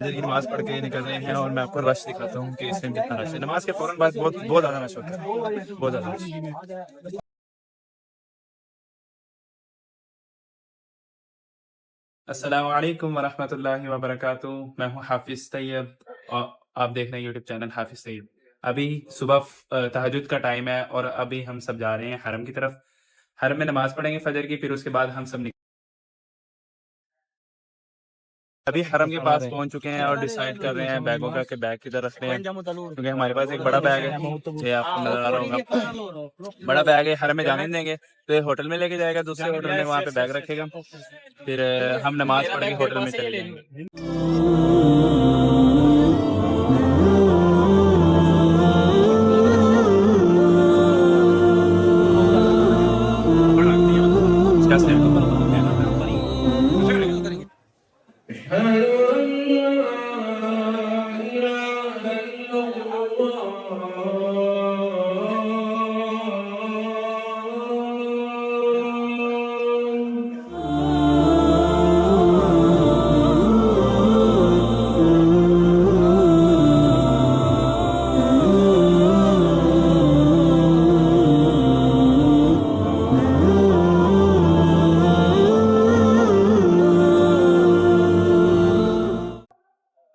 फजर की नमाज पढ़ के निकल रहे हैं और मैं आपको रश दिखाता हूँ कि इस टाइम कितना रश है। नमाज के फौरन बाद बहुत बहुत ज़्यादा रश होता है, बहुत ज़्यादा रश। अस्सलाम वालेकुम वरहमतुल्लाहि वबरकातुहू। मैं हूँ हाफिज़ तैयब और आप देख रहे हैं यूट्यूब चैनल हाफिज़ तैयब। अभी सुबह तहज्जुद का टाइम है और अभी हम सब जा रहे हैं हरम की तरफ। हरम में नमाज पढ़ेंगे फजर की, फिर उसके बाद हम सब अभी हरम के पास पहुंच चुके हैं और डिसाइड कर रहे हैं बैगों का कि बैग किधर रखते हैं, क्योंकि हमारे पास एक बड़ा बैग है, ये आपको नजर आ रहा होगा, बड़ा बैग है। हरम में जाने देंगे तो ये होटल में लेके जाएगा, दूसरे होटल में वहाँ पे बैग रखेगा, फिर हम नमाज पढ़ के होटल में चले जाएंगे।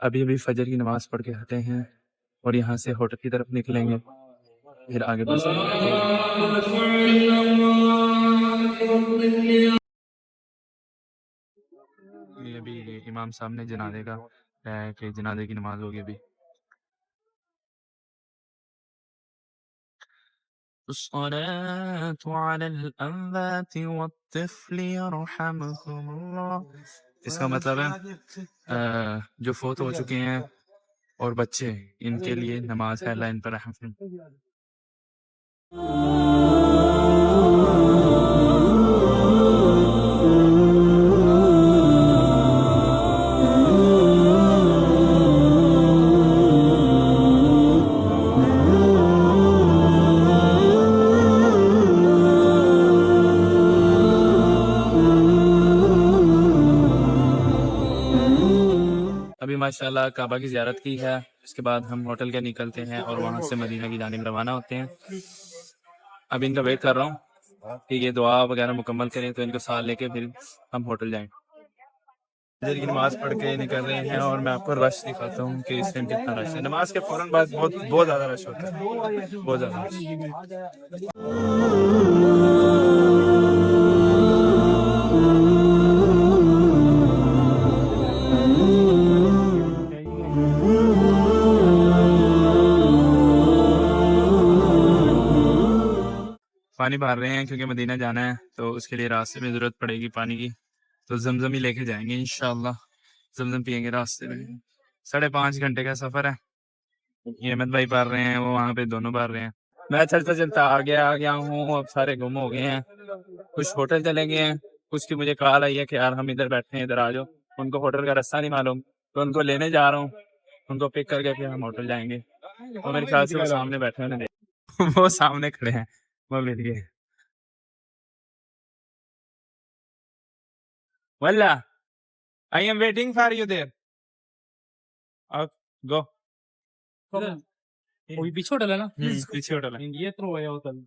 अभी अभी फजर की नमाज पढ़ के हटे हैं और यहाँ से होटल की तरफ निकलेंगे, फिर आगे बस ये अभी इमाम साहब ने जनाजे का कि जनाजे की नमाज होगी अभी। इसका मतलब है जो फोत हो चुके हैं और बच्चे, इनके लिए नमाज है, लाइन पर रहम। अभी माशाल्लाह काबा की ज़ियारत की है, उसके बाद हम होटल के निकलते हैं और वहाँ से मदीना की जानिब रवाना होते हैं। अभी इनका वेट कर रहा हूँ कि ये दुआ वगैरह मुकम्मल करें तो इनको साथ लेके फिर हम होटल जाएं। फजर की नमाज पढ़ के निकल रहे हैं और मैं आपको रश दिखाता हूँ कि इस टाइम कितना रश है। नमाज के फौरन बाद बहुत बहुत ज़्यादा रश होता है, बहुत ज़्यादा रश। पानी भर रहे हैं क्योंकि मदीना जाना है, तो उसके लिए रास्ते में ज़रूरत पड़ेगी पानी की, तो जमजम ही लेके जाएंगे इंशाल्लाह। जमजम पियेंगे रास्ते में। 5.5 घंटे का सफ़र है। ये अहमद भाई भर रहे हैं, वो वहाँ पे दोनों भर रहे हैं। मैं चलता चलता आ गया हूँ, अब सारे गुम हो गए हैं। कुछ होटल चले गए हैं, कुछ की मुझे कॉल आई है कि यार हम इधर बैठे हैं, इधर आ जाओ। उनको होटल का रास्ता नहीं मालूम, तो उनको लेने जा रहा हूँ, उनको पिक करके फिर हम होटल जाएंगे। तो मेरे ख्याल से वो सामने बैठे हैं वो सामने खड़े हैं, वो मिल गए। वल्ला I am waiting for you there, go. वो पीछे होटल है ना, पीछे होटल है, ये तो है होटल।